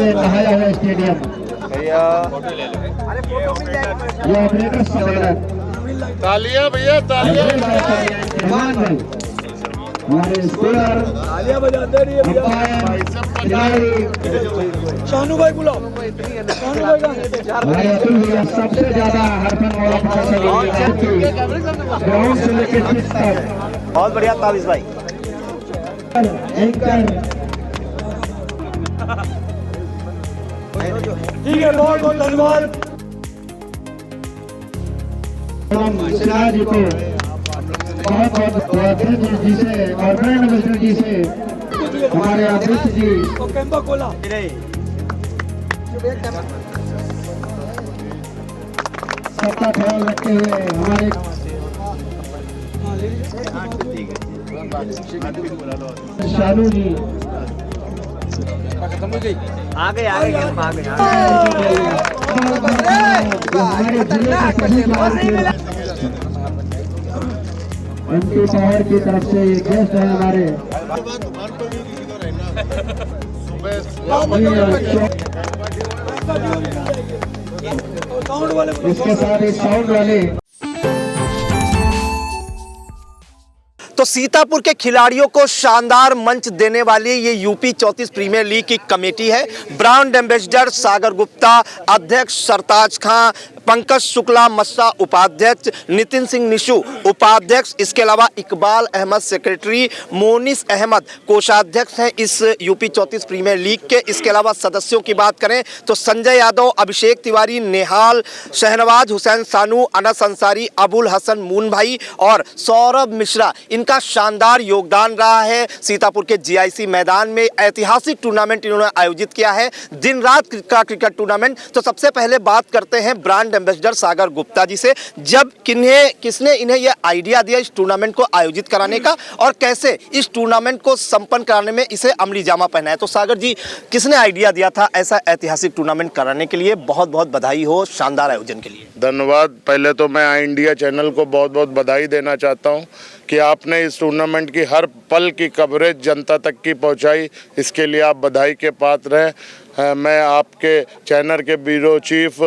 लिए नहाया हुआ स्टेडियम, भैया ये ऑपरेटर सम्मेलन, तालियां भैया तालियां। हमारे स्कोर, अंपायर, खिलाड़ी, शानू भाई बुलाओ, शानू भाई का हमारे अतुल भैया सबसे ज्यादा हर फन वाला प्रशासन ग्राउंड से लेकर पिच तक। बहुत बढ़िया ताबिश भाई। एंकर ठीक है, बहुत बहुत धन्यवाद सिन्हा जी को, बहुत बहुत जी से और ब्रांड एम्बेसडर जी से, हमारे अमृत जी तो कैंपा खोला। सबका ख्याल रखते हुए हमारे शानू जी आ गए हमारे जिले के सभी एमपी पावर की तरफ से ये गेस्ट है हमारे साउंड वाले इसके साथ ही साउंड वाले। तो सीतापुर के खिलाड़ियों को शानदार मंच देने वाली ये यूपी 34 प्रीमियर लीग की कमेटी है। ब्रांड एम्बेसडर सागर गुप्ता, अध्यक्ष सरताज खां, पंकज शुक्ला मस्सा उपाध्यक्ष, नितिन सिंह निशु उपाध्यक्ष, इसके अलावा इकबाल अहमद सेक्रेटरी, मोनिस अहमद कोषाध्यक्ष हैं इस यूपी 34 प्रीमियर लीग के। इसके अलावा सदस्यों की बात करें तो संजय यादव, अभिषेक तिवारी, नेहाल, शहनवाज हुसैन सानू, अनस अंसारी, अबुल हसन मून भाई और सौरभ मिश्रा, इनका शानदार योगदान रहा है। सीतापुर के जीआईसी मैदान में ऐतिहासिक टूर्नामेंट इन्होंने आयोजित किया है, दिन रात का क्रिकेट टूर्नामेंट। तो सबसे पहले बात करते हैं ब्रांड एम्बेसडर सागर गुप्ता जी से, जब किसने इन्हें यह आइडिया दिया इस टूर्नामेंट को आयोजित कराने का और कैसे इस टूर्नामेंट को संपन्न कराने में इसे अमली जामा पहनाया। तो सागर जी, किसने आइडिया दिया था ऐसा ऐतिहासिक टूर्नामेंट कराने के लिए? बहुत बहुत बधाई हो शानदार आयोजन के लिए। धन्यवाद। पहले तो मैं आई इंडिया चैनल को बहुत बहुत बधाई देना चाहता हूं कि आपने इस टूर्नामेंट की हर पल की कवरेज जनता तक की पहुंचाई, इसके लिए आप बधाई के पात्र हैं। मैं आपके चैनल के bureau chief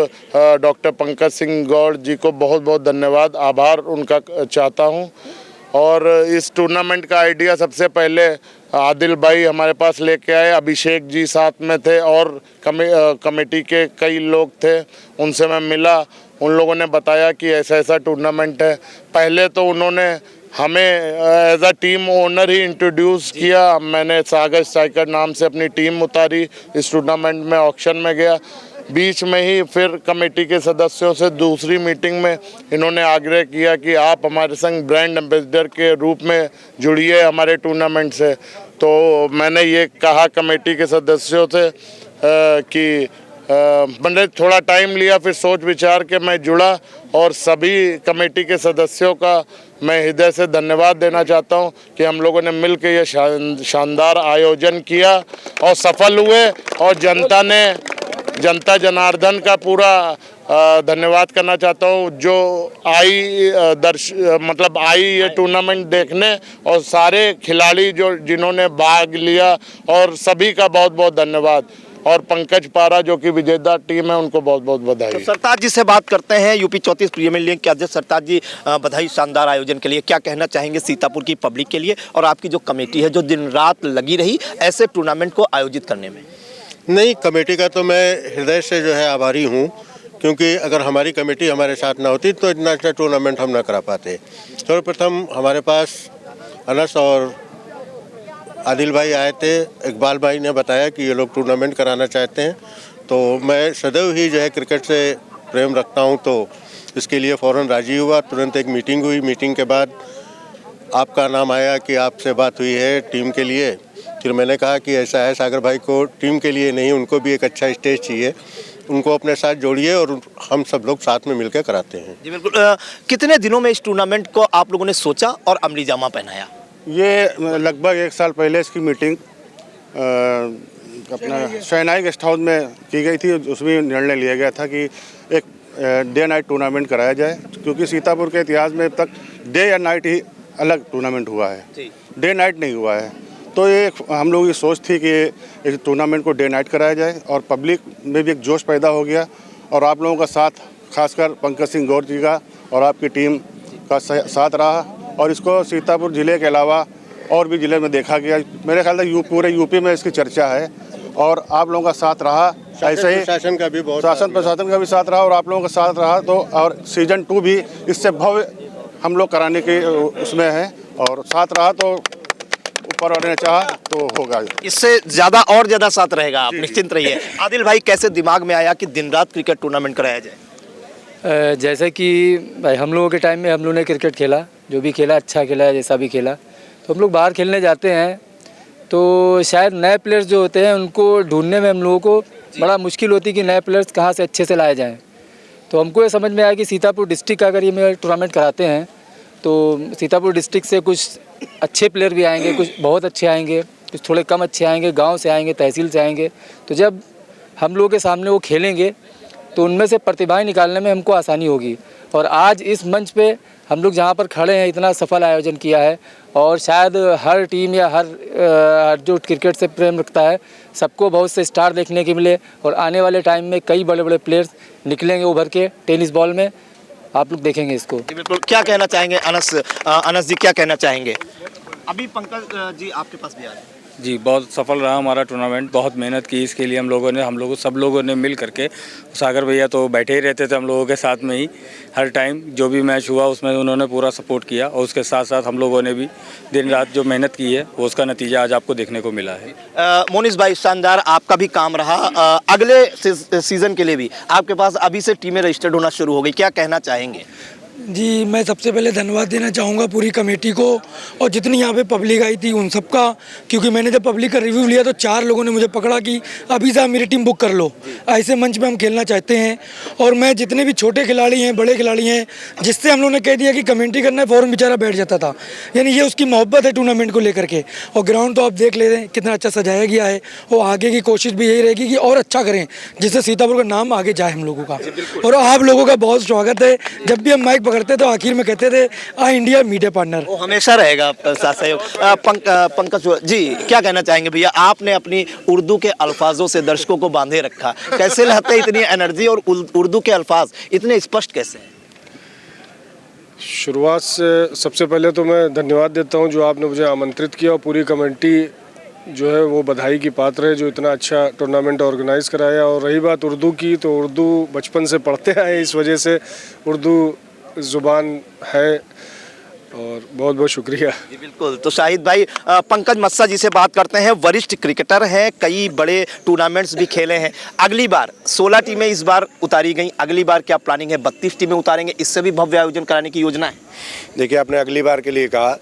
doctor Pankaj Singh Gaur ji को बहुत बहुत धन्यवाद, आभार उनका चाहता हूं। और इस टूर्नामेंट का आइडिया सबसे पहले आदिल भाई हमारे पास लेके आए, अभिषेक जी साथ में थे और कमेटी के कई लोग थे, उनसे मैं मिला, उन लोगों ने बताया कि ऐसा ऐसा टूर्नामेंट है। पहले तो उन्होंने हमें एज अ टीम ओनर ही इंट्रोड्यूस किया। मैंने सागर स्ट्राइकर नाम से अपनी टीम उतारी, इस टूर्नामेंट में ऑक्शन में गया। बीच में ही फिर कमेटी के सदस्यों से दूसरी मीटिंग में इन्होंने आग्रह किया कि आप हमारे संग ब्रांड एम्बेसडर के रूप में जुड़िए हमारे टूर्नामेंट से। तो मैंने ये कहा कमेटी के सदस्यों से कि मैंने थोड़ा टाइम लिया, फिर सोच विचार के मैं जुड़ा और सभी कमेटी के सदस्यों का मैं हृदय से धन्यवाद देना चाहता हूं कि हम लोगों ने मिलकर ये शानदार आयोजन किया और सफल हुए। और जनता जनार्दन का पूरा धन्यवाद करना चाहता हूं जो आई ये टूर्नामेंट देखने, और सारे खिलाड़ी जिन्होंने भाग लिया, और सभी का बहुत बहुत धन्यवाद। और पंकज पारा जो कि विजेता टीम है, उनको बहुत बहुत बधाई। तो सरताज जी से बात करते हैं, यूपी 34 प्रीमियर लीग के अध्यक्ष सरताज जी, बधाई शानदार आयोजन के लिए। क्या कहना चाहेंगे सीतापुर की पब्लिक के लिए और आपकी जो कमेटी है जो दिन रात लगी रही ऐसे टूर्नामेंट को आयोजित करने में? नहीं, कमेटी का तो मैं हृदय से जो है आभारी हूँ, क्योंकि अगर हमारी कमेटी हमारे साथ ना होती तो इतना अच्छा टूर्नामेंट हम ना करा पाते। सर्वप्रथम हमारे पास अनस और आदिल भाई आए थे, इकबाल भाई ने बताया कि ये लोग टूर्नामेंट कराना चाहते हैं। तो मैं सदैव ही जो है क्रिकेट से प्रेम रखता हूँ, तो इसके लिए फ़ौरन राजी हुआ। तुरंत एक मीटिंग हुई, मीटिंग के बाद आपका नाम आया कि आपसे बात हुई है टीम के लिए। फिर मैंने कहा कि ऐसा है, सागर भाई को टीम के लिए नहीं, उनको भी एक अच्छा स्टेज चाहिए, उनको अपने साथ जोड़िए और हम सब लोग साथ में मिलकर कराते हैं। जी बिल्कुल। कितने दिनों में इस टूर्नामेंट को आप लोगों ने सोचा और अमली जामा पहनाया? ये लगभग 1 साल पहले इसकी मीटिंग अपना शहनाई गेस्ट हाउस में की गई थी। उसमें निर्णय लिया गया था कि एक डे नाइट टूर्नामेंट कराया जाए, क्योंकि सीतापुर के इतिहास में अब तक डे या नाइट ही अलग टूर्नामेंट हुआ है, डे नाइट नहीं हुआ है। तो ये हम लोगों की सोच थी कि इस टूर्नामेंट को डे नाइट कराया जाए और पब्लिक में भी एक जोश पैदा हो गया और आप लोगों का साथ, खासकर पंकज सिंह गौर जी का और आपकी टीम का साथ रहा और इसको सीतापुर ज़िले के अलावा और भी ज़िले में देखा गया। मेरे ख्याल से पूरे यूपी में इसकी चर्चा है और आप लोगों का साथ रहा, ऐसे ही शासन का भी बहुत प्रशासन का भी साथ रहा और आप लोगों का साथ रहा। तो और सीजन 2 भी इससे भव्य हम लोग कराने के उसमें हैं और साथ रहा तो ऊपर वाले ने चाहा तो होगा। इससे ज्यादा और ज्यादा साथ रहेगा, आप निश्चिंत रहिए। आदिल भाई, कैसे दिमाग में आया कि दिन रात क्रिकेट टूर्नामेंट कराया जाए? जैसे कि भाई हम लोगों के टाइम में हम लोगों ने क्रिकेट खेला, जो भी खेला अच्छा खेला, जैसा भी खेला। तो हम लोग बाहर खेलने जाते हैं तो शायद नए प्लेयर्स जो होते हैं उनको ढूंढने में हम लोगों को बड़ा मुश्किल होती है कि नए प्लेयर्स कहाँ से अच्छे से लाए जाएँ। तो हमको ये समझ में आया कि सीतापुर डिस्ट्रिक्ट का अगर ये टूर्नामेंट कराते हैं तो सीतापुर डिस्ट्रिक्ट से कुछ अच्छे प्लेयर भी आएंगे, कुछ बहुत अच्छे आएंगे, कुछ थोड़े कम अच्छे आएंगे, गांव से आएंगे, तहसील से आएंगे। तो जब हम लोगों के सामने वो खेलेंगे तो उनमें से प्रतिभाएं निकालने में हमको आसानी होगी। और आज इस मंच पे हम लोग जहाँ पर खड़े हैं, इतना सफल आयोजन किया है और शायद हर टीम या हर जो क्रिकेट से प्रेम रखता है सबको बहुत से स्टार देखने के मिले और आने वाले टाइम में कई बड़े बड़े प्लेयर्स निकलेंगे उभर के टेनिस बॉल में। आप लोग देखेंगे इसको। बिल्कुल। क्या कहना चाहेंगे अनस जी, क्या कहना चाहेंगे? अभी पंकज जी आपके पास भी आ जाए। जी, बहुत सफल रहा हमारा टूर्नामेंट। बहुत मेहनत की इसके लिए सब लोगों ने मिल करके। सागर भैया तो बैठे ही रहते थे हम लोगों के साथ में ही, हर टाइम जो भी मैच हुआ उसमें उन्होंने पूरा सपोर्ट किया और उसके साथ साथ हम लोगों ने भी दिन रात जो मेहनत की है वो उसका नतीजा आज आपको देखने को मिला है। मोनिस भाई, शानदार आपका भी काम रहा। अगले सीजन के लिए भी आपके पास अभी से टीमें रजिस्टर्ड होना शुरू हो गई, क्या कहना चाहेंगे? जी, मैं सबसे पहले धन्यवाद देना चाहूँगा पूरी कमेटी को और जितनी यहाँ पे पब्लिक आई थी उन सबका, क्योंकि मैंने जब पब्लिक का रिव्यू लिया तो 4 लोगों ने मुझे पकड़ा कि अभी साहब मेरी टीम बुक कर लो, ऐसे मंच में हम खेलना चाहते हैं। और मैं जितने भी छोटे खिलाड़ी हैं, बड़े खिलाड़ी हैं, जिससे हम लोगों ने कह दिया कि कमेंट्री करना है, फ़ौरन बेचारा बैठ जाता था। यानी ये उसकी मोहब्बत है टूर्नामेंट को लेकर के। और ग्राउंड तो आप देख ले रहे हैं कितना अच्छा सजाया गया है और आगे की कोशिश भी यही रहेगी कि और अच्छा करें, जिससे सीतापुर का नाम आगे जाए हम लोगों का। और आप लोगों का बहुत स्वागत है। जब भी हम माइक पकड़ते तो आखिर में कहते थे इंडिया मीडिया पार्टनर, वो हमेशा रहेगा साथ सहयोग। पंकज जी, क्या कहना चाहेंगे भैया? आपने अपनी उर्दू के अल्फाजों से दर्शकों को बांधे रखा, कैसे लाते हैं इतनी एनर्जी और उर्दू के अल्फाज इतने स्पष्ट कैसे हैं? शुरुआत से सबसे पहले तो मैं धन्यवाद देता हूं जो आपने मुझे आमंत्रित किया और पूरी कमेटी जो है वो बधाई की पात्र है जो इतना अच्छा टूर्नामेंट ऑर्गेनाइज कराया। और रही बात उर्दू की, तो उर्दू बचपन से पढ़ते आए, इस वजह से उर्दू ज़ुबान है और बहुत बहुत शुक्रिया। जी बिल्कुल। तो शाहिद भाई, पंकज मस्सा जी से बात करते हैं। वरिष्ठ क्रिकेटर हैं, कई बड़े टूर्नामेंट्स भी खेले हैं। अगली बार 16 टीमें इस बार उतारी गई, अगली बार क्या प्लानिंग है? 32 टीमें उतारेंगे, इससे भी भव्य आयोजन कराने की योजना है? देखिए, आपने अगली बार के लिए कहा,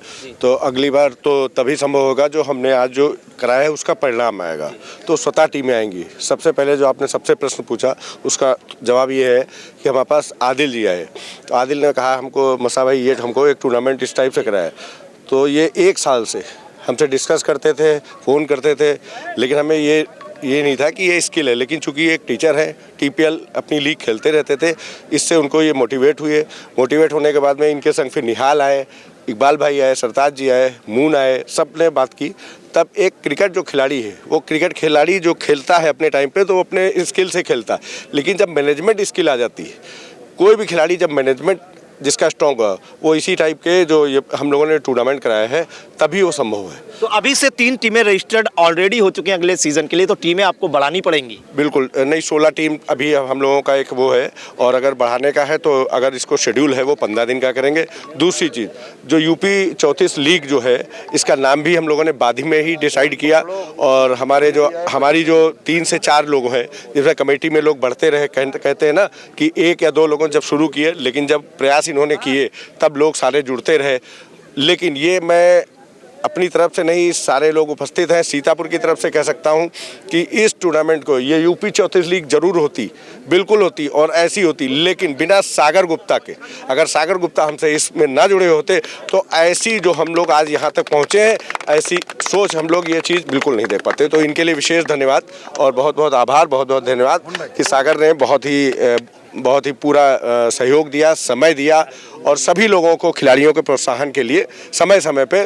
तो अगली बार तो तभी संभव होगा जो हमने आज जो कराया है उसका परिणाम आएगा। तो 17 टीमें आएंगी। सबसे पहले जो आपने सबसे प्रश्न पूछा उसका जवाब ये है कि हमारे पास आदिल जी आए। तो आदिल ने कहा हमको, मसा भाई ये हमको एक टूर्नामेंट इस टाइप से कराया। तो ये 1 साल से हमसे डिस्कस करते थे, फ़ोन करते थे, लेकिन हमें ये नहीं था कि ये स्किल है। लेकिन चूंकि एक टीचर है, टीपीएल अपनी लीग खेलते रहते थे, इससे उनको ये मोटिवेट हुए। मोटिवेट होने के बाद में इनके संग फिर निहाल आए, इकबाल भाई आए, सरताज जी आए, मून आए, सब ने बात की। तब एक क्रिकेट जो खिलाड़ी है, वो क्रिकेट खिलाड़ी जो खेलता है अपने टाइम पे तो वो अपने स्किल से खेलता है। लेकिन जब मैनेजमेंट स्किल आ जाती है, कोई भी खिलाड़ी जब मैनेजमेंट जिसका स्ट्रॉन्ग हुआ, वो इसी टाइप के जो ये हम लोगों ने टूर्नामेंट कराया है तभी वो संभव है। तो अभी से 3 टीमें रजिस्टर्ड ऑलरेडी हो चुकी हैं अगले सीजन के लिए, तो टीमें आपको बढ़ानी पड़ेंगी? बिल्कुल नहीं, 16 टीम अभी हम लोगों का एक वो है, और अगर बढ़ाने का है तो अगर इसको शेड्यूल है वो 15 दिन का करेंगे। दूसरी चीज़, जो यूपी 34 लीग जो है, इसका नाम भी हम लोगों ने बाद में ही डिसाइड किया। और हमारी जो 3 से 4 लोग हैं, जिसमें कमेटी में लोग बढ़ते रहे, कहते हैं ना कि 1 या 2 लोगों जब शुरू किए, लेकिन जब प्रयास इन्होंने किए तब लोग सारे जुड़ते रहे। लेकिन ये मैं अपनी तरफ से नहीं, सारे लोग उपस्थित हैं, सीतापुर की तरफ से कह सकता हूं कि इस टूर्नामेंट को ये यूपी 34 लीग जरूर होती, बिल्कुल होती और ऐसी होती, लेकिन बिना सागर गुप्ता के। अगर सागर गुप्ता हमसे इसमें ना जुड़े होते तो ऐसी जो हम लोग आज यहाँ तक पहुँचे हैं, ऐसी सोच हम लोग ये चीज़ बिल्कुल नहीं देख पाते। तो इनके लिए विशेष धन्यवाद और बहुत बहुत आभार, बहुत बहुत धन्यवाद कि सागर ने बहुत ही पूरा सहयोग दिया, समय दिया और सभी लोगों को खिलाड़ियों के प्रोत्साहन के लिए समय समय पे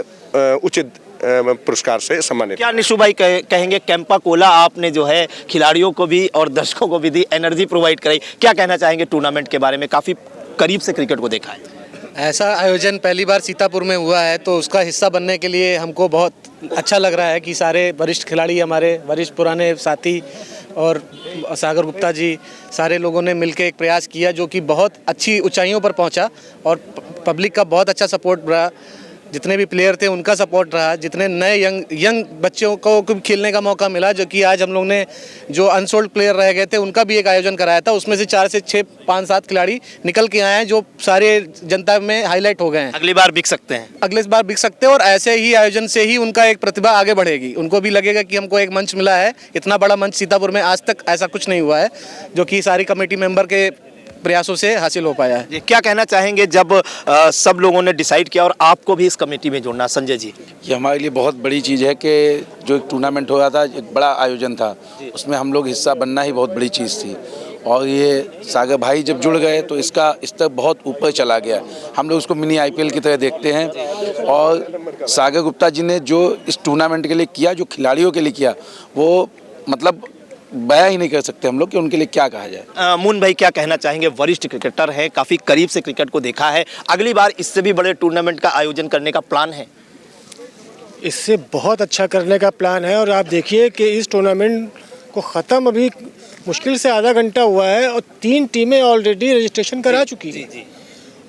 उचित पुरस्कार से सम्मानित। क्या निशु भाई कहेंगे, कैंपा कोला आपने जो है खिलाड़ियों को भी और दर्शकों को भी दी, एनर्जी प्रोवाइड कराई, क्या कहना चाहेंगे टूर्नामेंट के बारे में? काफ़ी करीब से क्रिकेट को देखा है। ऐसा आयोजन पहली बार सीतापुर में हुआ है, तो उसका हिस्सा बनने के लिए हमको बहुत अच्छा लग रहा है कि सारे वरिष्ठ खिलाड़ी, हमारे वरिष्ठ पुराने साथी और सागर गुप्ता जी, सारे लोगों ने मिलकर एक प्रयास किया जो कि बहुत अच्छी ऊंचाइयों पर पहुंचा और पब्लिक का बहुत अच्छा सपोर्ट रहा। जितने भी प्लेयर थे उनका सपोर्ट रहा, जितने नए यंग बच्चों को खेलने का मौका मिला, जो कि आज हम लोग ने जो अनसोल्ड प्लेयर रह गए थे उनका भी एक आयोजन कराया था। उसमें से 4 से 6, 5, 7 खिलाड़ी निकल के आए हैं जो सारे जनता में हाईलाइट हो गए हैं। अगली बार बिक सकते हैं, अगले बार बिक सकते हैं और ऐसे ही आयोजन से ही उनका एक प्रतिभा आगे बढ़ेगी। उनको भी लगेगा कि हमको एक मंच मिला है, इतना बड़ा मंच सीतापुर में आज तक ऐसा कुछ नहीं हुआ है, जो कि सारी कमेटी मेंबर के प्रयासों से हासिल हो पाया है। क्या कहना चाहेंगे जब सब लोगों ने डिसाइड किया और आपको भी इस कमेटी में जोड़ना? संजय जी, ये हमारे लिए बहुत बड़ी चीज़ है कि जो एक टूर्नामेंट हो रहा था, एक बड़ा आयोजन था, उसमें हम लोग हिस्सा बनना ही बहुत बड़ी चीज़ थी। और ये सागर भाई जब जुड़ गए तो इसका स्तर बहुत ऊपर चला गया। हम लोग उसको मिनी IPL की तरह देखते हैं। और सागर गुप्ता जी ने जो इस टूर्नामेंट के लिए किया, जो खिलाड़ियों के लिए किया, वो मतलब बयां ही नहीं कर सकते हम लोग कि उनके लिए क्या कहा जाए। मून भाई, क्या कहना चाहेंगे? वरिष्ठ क्रिकेटर हैं, काफ़ी करीब से क्रिकेट को देखा है, अगली बार इससे भी बड़े टूर्नामेंट का आयोजन करने का प्लान है? इससे बहुत अच्छा करने का प्लान है। और आप देखिए कि इस टूर्नामेंट को ख़त्म अभी मुश्किल से आधा घंटा हुआ है और 3 टीमें ऑलरेडी रजिस्ट्रेशन करा चुकी हैं।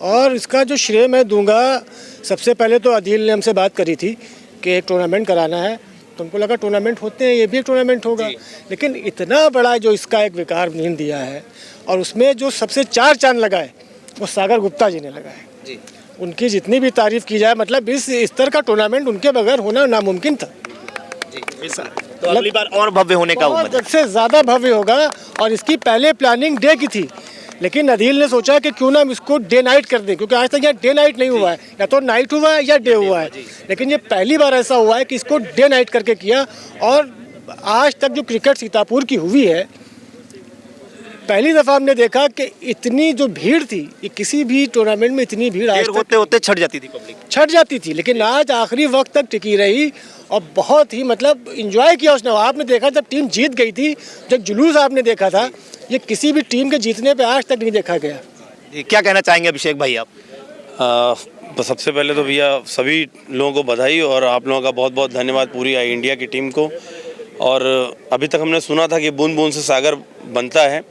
और इसका जो श्रेय मैं दूंगा, सबसे पहले तो आदिल ने हमसे बात करी थी कि एक टूर्नामेंट कराना है, तो उनको लगा टूर्नामेंट होते हैं, ये भी एक टूर्नामेंट होगा। लेकिन इतना बड़ा जो इसका एक विकार नींद दिया है और उसमें जो सबसे 4 चांद लगाए वो सागर गुप्ता जी ने लगाए। उनकी जितनी भी तारीफ की जाए, मतलब इस स्तर का टूर्नामेंट उनके बगैर होना नामुमकिन था। तो अगली बार और भव्य होने का उम्मीद है। सबसे ज़्यादा भव्य होगा। और इसकी पहले प्लानिंग डे की थी, लेकिन अदील ने सोचा कि क्यों ना हम इसको डे नाइट कर दें, क्योंकि आज तक यहाँ डे नाइट नहीं हुआ है, या तो नाइट हुआ है या डे हुआ है। लेकिन ये पहली बार ऐसा हुआ है कि इसको डे नाइट करके किया। और आज तक जो क्रिकेट सीतापुर की हुई है, पहली दफ़ा हमने देखा कि इतनी जो भीड़ थी, ये किसी भी टूर्नामेंट में इतनी भीड़ आज होते होते छट जाती थी, पब्लिक छट जाती थी, लेकिन आज आखिरी वक्त तक टिकी रही और बहुत ही मतलब इंजॉय किया उसने। आपने देखा जब टीम जीत गई थी, जब जुलूस आपने देखा था, ये किसी भी टीम के जीतने पे आज तक नहीं देखा गया। क्या कहना चाहेंगे अभिषेक भाई आप? तो सबसे पहले तो भैया सभी लोगों को बधाई और आप लोगों का बहुत बहुत धन्यवाद, पूरी इंडिया की टीम को। और अभी तक हमने सुना था कि बूंद बूंद से सागर बनता है,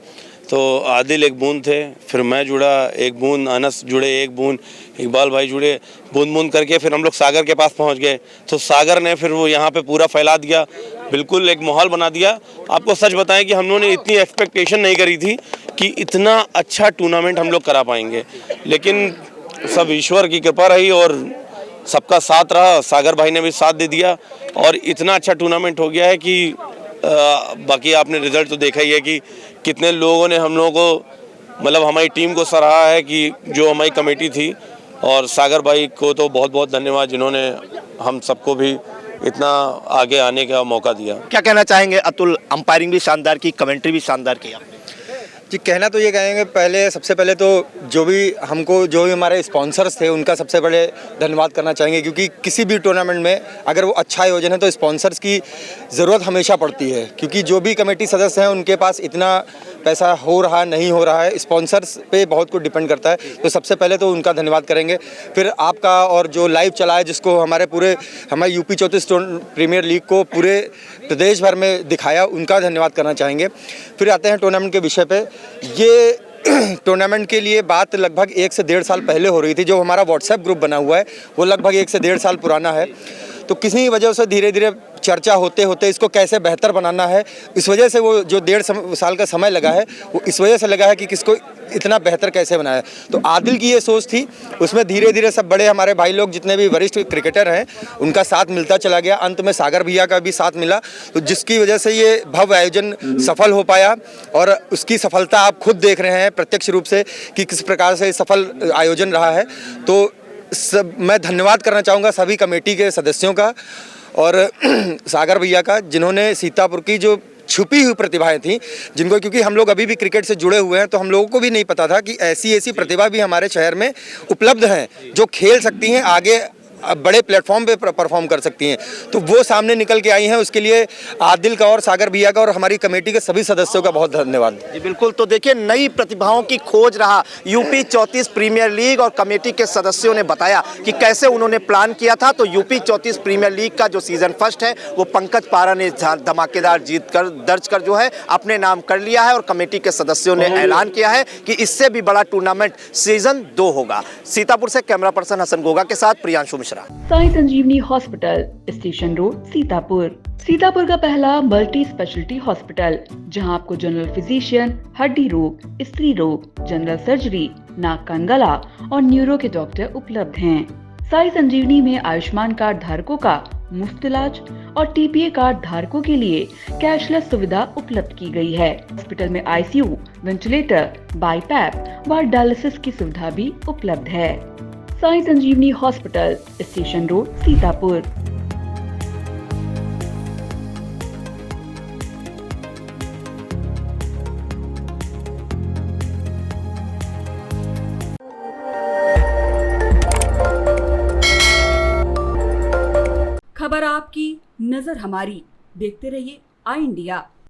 तो आदिल एक बूंद थे, फिर मैं जुड़ा एक बूंद, अनस जुड़े एक बूंद, इकबाल भाई जुड़े, बूंद बूंद करके फिर हम लोग सागर के पास पहुंच गए। तो सागर ने फिर वो यहाँ पे पूरा फैला दिया, बिल्कुल एक माहौल बना दिया। आपको सच बताएं कि हम लोगों ने इतनी एक्सपेक्टेशन नहीं करी थी कि इतना अच्छा टूर्नामेंट हम लोग करा पाएंगे, लेकिन सब ईश्वर की कृपा रही और सबका साथ रहा। सागर भाई ने भी साथ दे दिया और इतना अच्छा टूर्नामेंट हो गया है कि बाकी आपने रिजल्ट तो देखा ही है कि कितने लोगों ने हम लोगों को, मतलब हमारी टीम को सराहा है कि जो हमारी कमेटी थी। और सागर भाई को तो बहुत बहुत धन्यवाद जिन्होंने हम सबको भी इतना आगे आने का मौका दिया। क्या कहना चाहेंगे अतुल? अंपायरिंग भी शानदार की, कमेंट्री भी शानदार की आपने। जी, कहना तो ये कहेंगे, सबसे पहले तो जो भी हमारे स्पॉन्सर्स थे उनका सबसे बड़े धन्यवाद करना चाहेंगे, क्योंकि किसी भी टूर्नामेंट में अगर वो अच्छा आयोजन है तो स्पॉन्सर्स की ज़रूरत हमेशा पड़ती है, क्योंकि जो भी कमेटी सदस्य हैं उनके पास इतना पैसा हो रहा नहीं हो रहा है, स्पॉन्सर्स पे बहुत कुछ डिपेंड करता है। तो सबसे पहले तो उनका धन्यवाद करेंगे। फिर आपका और जो लाइव चला है, जिसको हमारे यूपी 34 प्रीमियर लीग को पूरे प्रदेश भर में दिखाया, उनका धन्यवाद करना चाहेंगे। फिर आते हैं टूर्नामेंट के विषय पे। ये टूर्नामेंट के लिए बात लगभग 1 से 1.5 साल पहले हो रही थी। जो हमारा व्हाट्सएप ग्रुप बना हुआ है वो लगभग 1 से 1.5 साल पुराना है। तो किसी वजह से धीरे धीरे चर्चा होते होते इसको कैसे बेहतर बनाना है, इस वजह से वो जो 1.5 साल का समय लगा है, वो इस वजह से लगा है कि किसको इतना बेहतर कैसे बनाया। तो आदिल की ये सोच थी, उसमें धीरे धीरे सब बड़े हमारे भाई लोग जितने भी वरिष्ठ क्रिकेटर हैं उनका साथ मिलता चला गया। अंत में सागर भैया का भी साथ मिला, तो जिसकी वजह से ये भव्य आयोजन सफल हो पाया। और उसकी सफलता आप खुद देख रहे हैं प्रत्यक्ष रूप से कि किस प्रकार से सफल आयोजन रहा है। तो मैं धन्यवाद करना चाहूँगा सभी कमेटी के सदस्यों का और सागर भैया का, जिन्होंने सीतापुर की जो छुपी हुई प्रतिभाएं थी, जिनको, क्योंकि हम लोग अभी भी क्रिकेट से जुड़े हुए हैं, तो हम लोगों को भी नहीं पता था कि ऐसी प्रतिभा भी हमारे शहर में उपलब्ध हैं जो खेल सकती हैं, आगे बड़े प्लेटफॉर्म पे परफॉर्म कर सकती हैं, तो वो सामने निकल के आई हैं। उसके लिए आदिल का और सागर भैया का और हमारी कमेटी के सभी सदस्यों का बहुत धन्यवाद। जी बिल्कुल। तो देखिए, नई प्रतिभाओं की खोज रहा यूपी 34 प्रीमियर लीग, और कमेटी के सदस्यों ने बताया कि कैसे उन्होंने प्लान किया था। तो यूपी 34 प्रीमियर लीग का जो सीजन फर्स्ट है वो पंकज पारा ने धमाकेदार जीत कर दर्ज कर जो है अपने नाम कर लिया है, और कमेटी के सदस्यों ने ऐलान किया है कि इससे भी बड़ा टूर्नामेंट सीजन 2 होगा। सीतापुर से कैमरा पर्सन हसन गोगा के साथ Priyanshu Mishra. Sai Sanjeevani hospital, station road, Sitapur. Sitapur का पहला मल्टी स्पेशलिटी हॉस्पिटल, जहां आपको जनरल फिजिशियन, हड्डी रोग, स्त्री रोग, जनरल सर्जरी, नाक कान गला और न्यूरो के डॉक्टर उपलब्ध हैं। साई संजीवनी में आयुष्मान कार्ड धारकों का मुफ्त इलाज और टीपीए कार्ड धारकों के लिए कैशलेस सुविधा उपलब्ध की गई है। हॉस्पिटल में आईसीयू, वेंटिलेटर, बाईपैप व डायलिसिस की सुविधा भी उपलब्ध है। Sai Sanjeevani hospital, station road, Sitapur. खबर आपकी, नजर हमारी। देखते रहिए आई इंडिया।